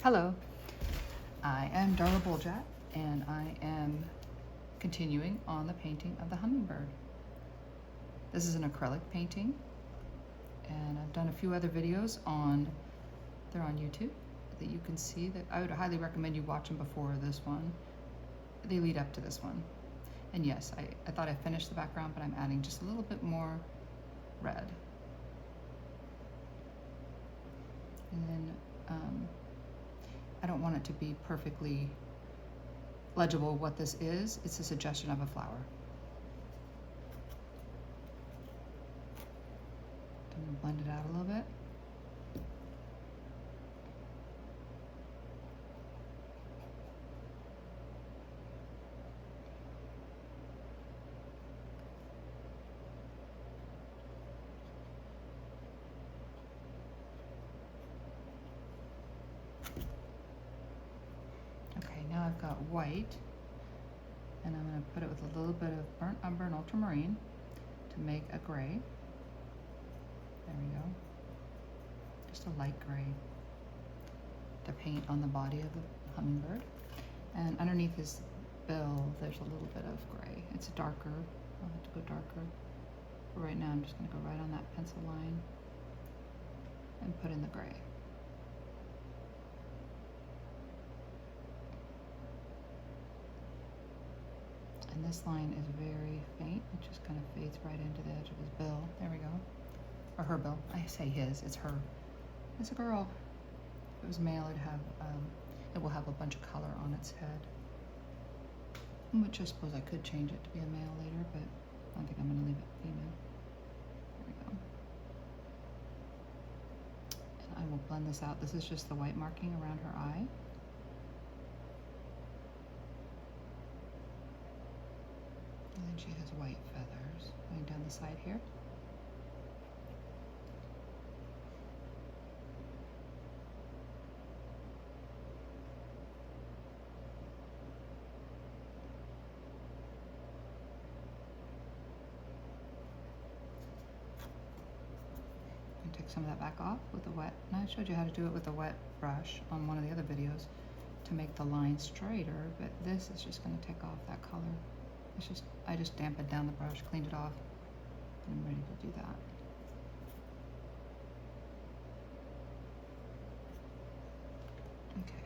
Hello, I am Darla Boljat, and I am continuing on the painting of the hummingbird. This is an acrylic painting, and I've done a few other videos they're on YouTube, that you can see. That I would highly recommend you watch them before this one. They lead up to this one. And yes, I thought I finished the background, but I'm adding just a little bit more red. And then I don't want it to be perfectly legible what this is. It's a suggestion of a flower. I'm gonna blend it out a little bit. Okay, now I've got white, and I'm going to put it with a little bit of burnt umber and ultramarine to make a gray. There we go. Just a light gray to paint on the body of the hummingbird. And underneath his bill, there's a little bit of gray. It's darker. I'll have to go darker. But right now, I'm just going to go right on that pencil line and put in the gray. And this line is very faint. It just kind of fades right into the edge of his bill. There we go. Or her bill. I say his, it's her. It's a girl. If it was male, it will have a bunch of color on its head. Which I suppose I could change it to be a male later, but I don't think I'm gonna leave it female. There we go. And I will blend this out. This is just the white marking around her eye. And then she has white feathers going down the side here. And take some of that back off with the wet. And I showed you how to do it with a wet brush on one of the other videos to make the line straighter, but this is just going to take off that color. I just dampened down the brush, cleaned it off, and I'm ready to do that. Okay.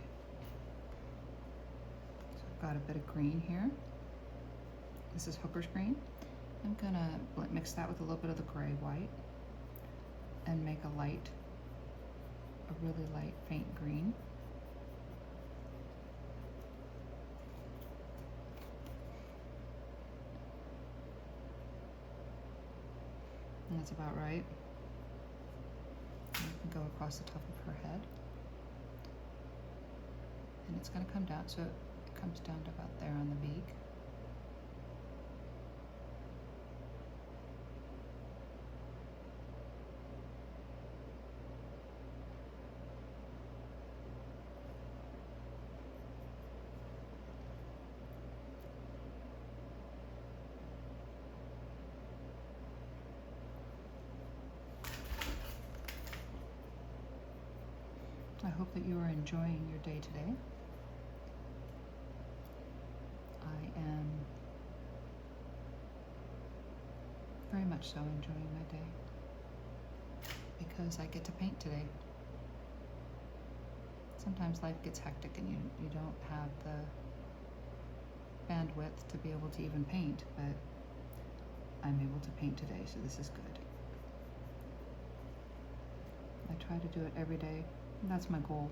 So I've got a bit of green here. This is hooker's green. I'm gonna mix that with a little bit of the gray white and make a really light, faint green. And that's about right. And you can go across the top of her head. And it's going to come down, so it comes down to about there on the beak. I hope that you are enjoying your day today. I am very much so enjoying my day because I get to paint today. Sometimes life gets hectic and you don't have the bandwidth to be able to even paint, but I'm able to paint today, so this is good. I try to do it every day. That's my goal.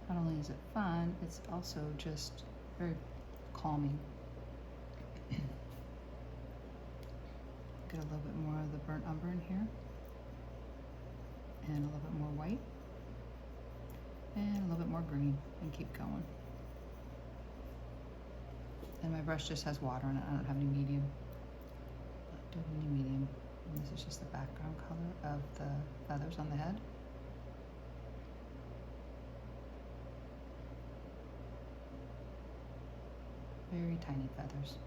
Not only is it fun, it's also just very calming. Get a little bit more of the burnt umber in here, and a little bit more white, and a little bit more green, and keep going. And my brush just has water on it. I don't have any medium. Any medium. And this is just the background color of the feathers on the head. Very tiny feathers.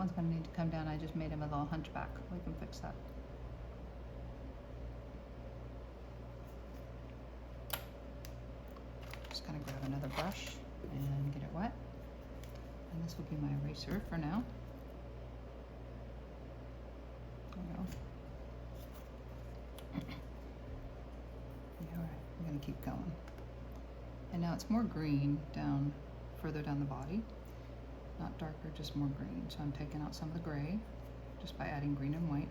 one's gonna need to come down. I just made him a little hunchback. We can fix that. Just gonna grab another brush and get it wet. And this will be my eraser for now. There we go. Alright, I'm gonna keep going. And now it's more green down, further down the body. Not darker, just more green. So I'm taking out some of the gray just by adding green and white.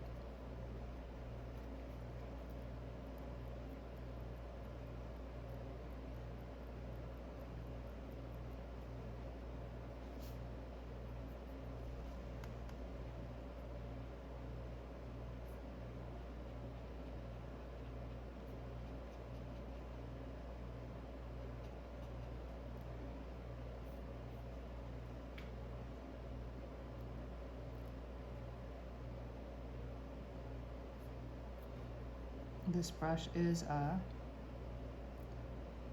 This brush is a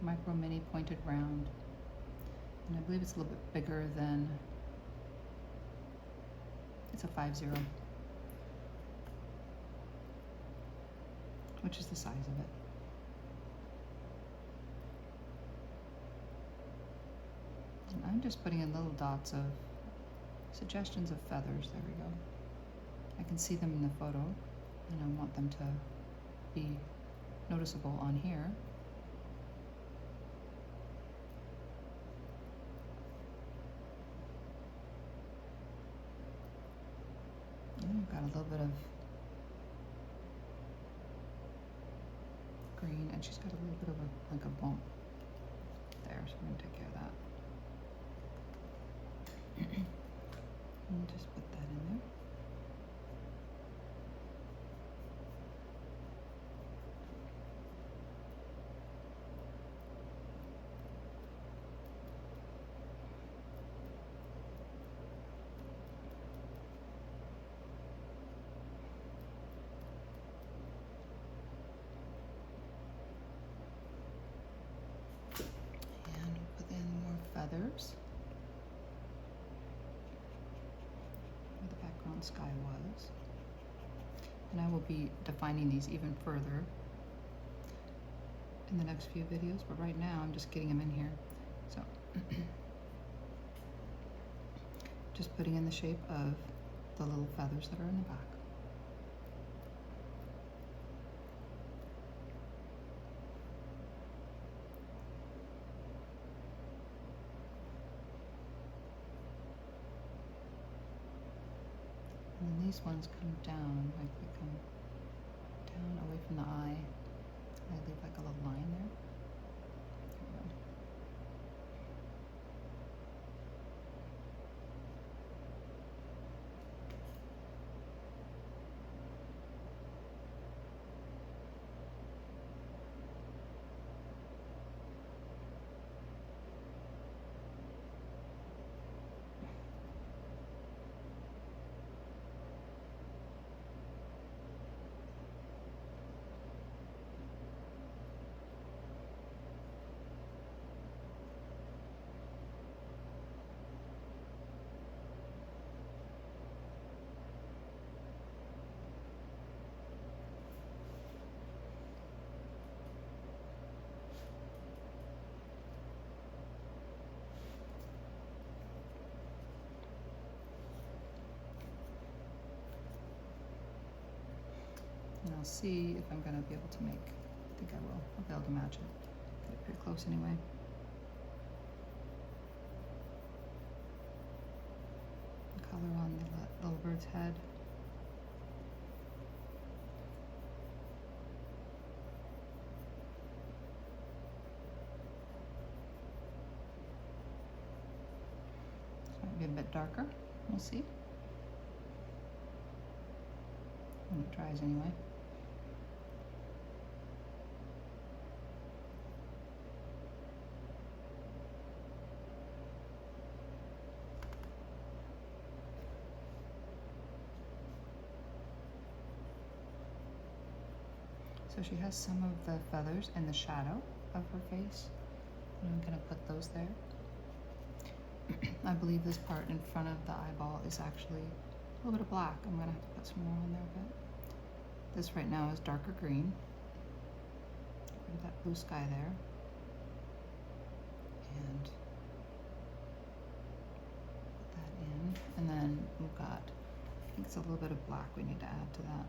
micro mini pointed round, and I believe it's a little bit bigger than, it's a 5-0, which is the size of it. And I'm just putting in little dots of suggestions of feathers. There we go. I can see them in the photo, and I want them to be noticeable on here. And I've got a little bit of green, and she's got a little bit of a, like a bump there, so I'm gonna take care of that. And just put that in there. Feathers where the background sky was, and I will be defining these even further in the next few videos, but right now I'm just getting them in here. So just putting in the shape of the little feathers that are in the back. And then these ones come down, like they come down away from the eye. I leave like a little line there. There we go. And I'll see if I'm gonna be able to make, I think I will, I'll be able to match it. Get it pretty close anyway. Color on the little bird's head. This might be a bit darker, we'll see. When it dries anyway. So she has some of the feathers in the shadow of her face, and I'm going to put those there. I believe this part in front of the eyeball is actually little bit of black. I'm gonna have to put some more on there, but this right now is darker green. Get that blue sky there. And put that in. And then we've got, I think it's a little bit of black we need to add to that.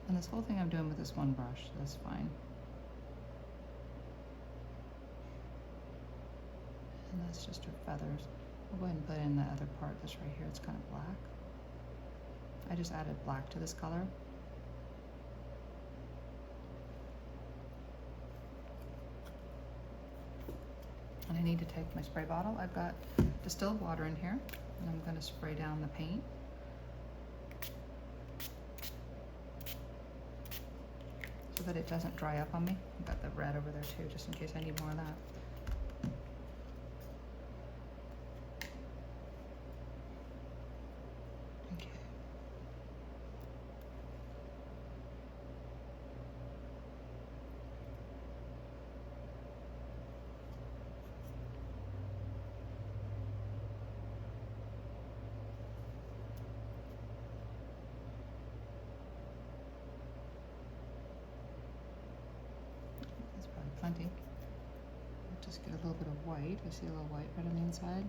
And this whole thing I'm doing with this one brush, that's fine. And that's just her feathers. I'll go ahead and put in the other part that's right here. It's kind of black. I just added black to this color. And I need to take my spray bottle. I've got distilled water in here, and I'm going to spray down the paint. So that it doesn't dry up on me. I've got the red over there too, just in case I need more of that. Okay. Plenty. I'll just get a little bit of white. I see a little white right on the inside.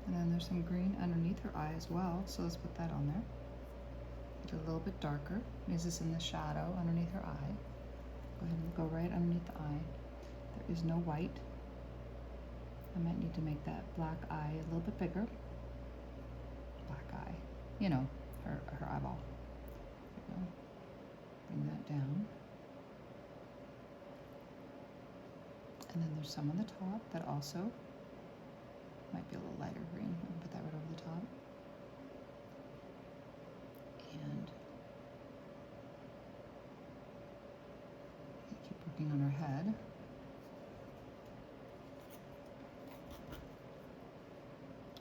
And then there's some green underneath her eye as well, so let's put that on there. Get it a little bit darker, because it's in the shadow underneath her eye. Go ahead and go right underneath the eye. There is no white. I might need to make that black eye a little bit bigger. Black eye, you know, her eyeball. There we go. Bring that down. And then there's some on the top that also might be a little lighter green. I'm gonna put that right over the top. And keep working on her head.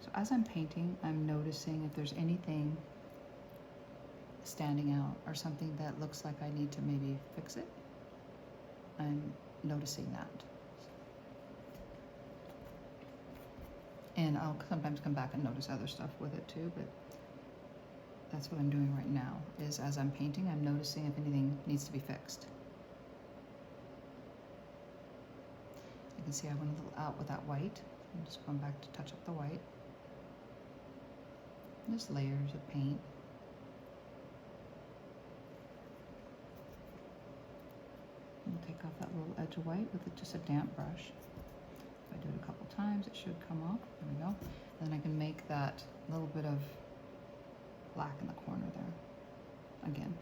So as I'm painting, I'm noticing if there's anything standing out or something that looks like I need to maybe fix it. I'm noticing that. And I'll sometimes come back and notice other stuff with it too, but that's what I'm doing right now, is as I'm painting, I'm noticing if anything needs to be fixed. You can see I went a little out with that white. I'm just going back to touch up the white. Just layers of paint. And take off that little edge of white with just a damp brush. If I do it a couple times, it should come off. There we go. Then I can make that little bit of black in the corner there again.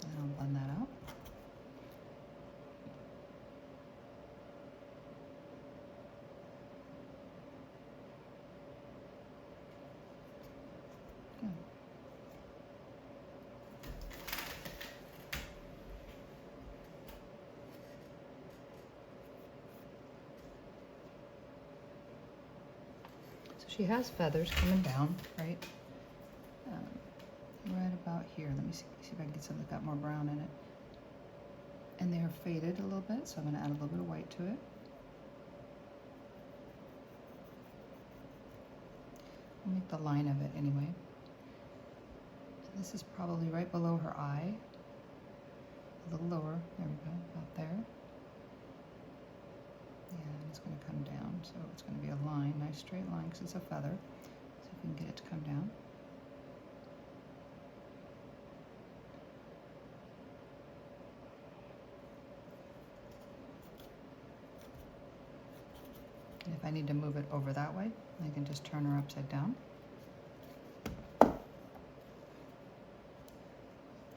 And I'll blend that out. Good. So she has feathers coming down, right? Right about here. Let me see if I can get something that got more brown in it. And they are faded a little bit, so I'm going to add a little bit of white to it. I'll make the line of it anyway. And this is probably right below her eye. A little lower. There we go. About there. Yeah, it's going to come down. So it's going to be a line, nice straight line, because it's a feather. So if we can get it to come down. And if I need to move it over that way, I can just turn her upside down and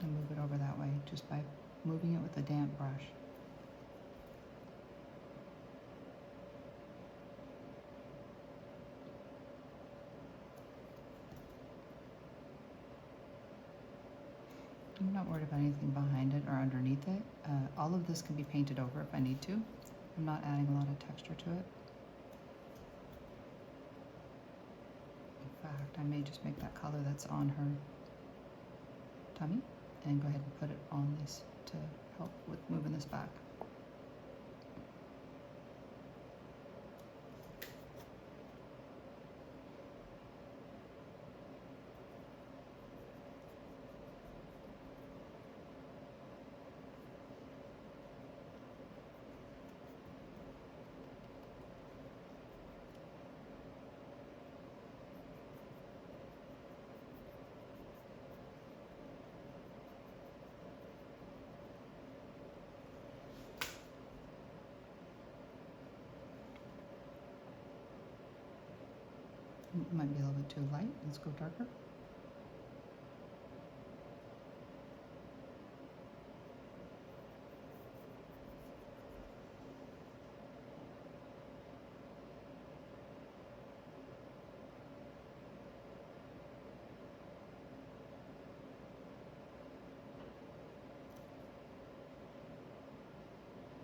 move it over that way just by moving it with a damp brush. I'm not worried about anything behind it or underneath it. All of this can be painted over if I need to. I'm not adding a lot of texture to it. In fact, I may just make that color that's on her tummy and go ahead and put it on this to help with moving this back. It might be a little bit too light. Let's go darker.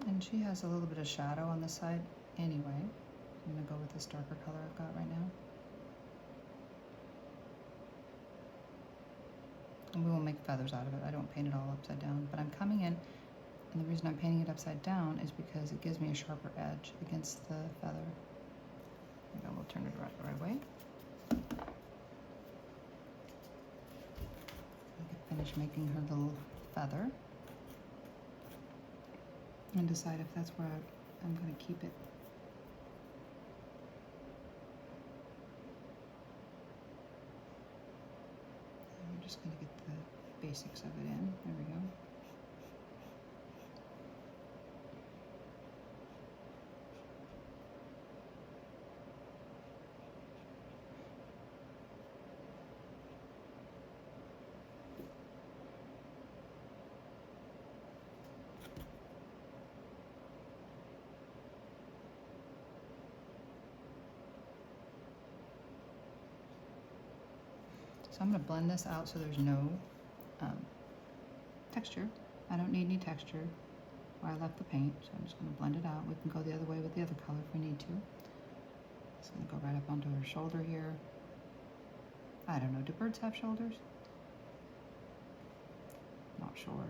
And she has a little bit of shadow on the side anyway. I'm gonna go with this darker color I've got right now. And we will make feathers out of it. I don't paint it all upside down, but I'm coming in, and the reason I'm painting it upside down is because it gives me a sharper edge against the feather. Maybe we'll turn it the right way. I can finish making her little feather and decide if that's where I'm going to keep it. I'm just going to get the basics of it in. There we go. So I'm going to blend this out so there's no texture. I don't need any texture where I left the paint, so I'm just going to blend it out. We can go the other way with the other color if we need to. It's going to go right up onto her shoulder here. I don't know, do birds have shoulders? Not sure.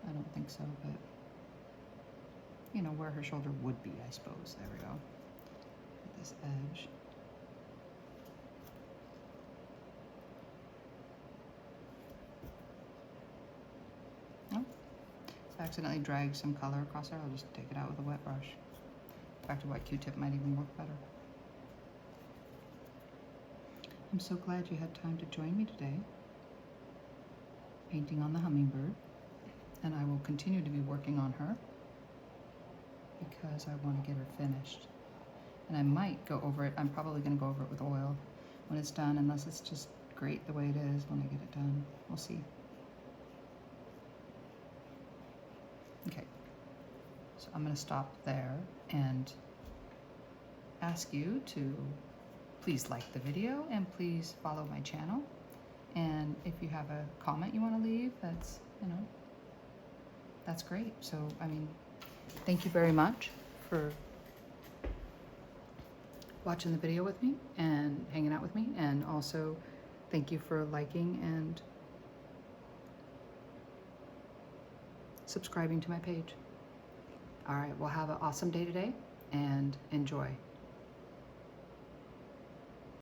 I don't think so, but you know, where her shoulder would be, I suppose. There we go. Get this edge. Accidentally drag some color across there, I'll just take it out with a wet brush. In fact, a wet Q-tip might even work better. I'm so glad you had time to join me today, painting on the hummingbird, and I will continue to be working on her because I want to get her finished. And I might go over it, I'm probably going to go over it with oil when it's done, unless it's just great the way it is when I get it done. We'll see. Okay, so I'm going to stop there and ask you to please like the video and please follow my channel. And if you have a comment you want to leave, that's, you know, that's great. So, I mean, thank you very much for watching the video with me and hanging out with me. And also, thank you for liking and subscribing to my page. All right, well, have an awesome day today and enjoy.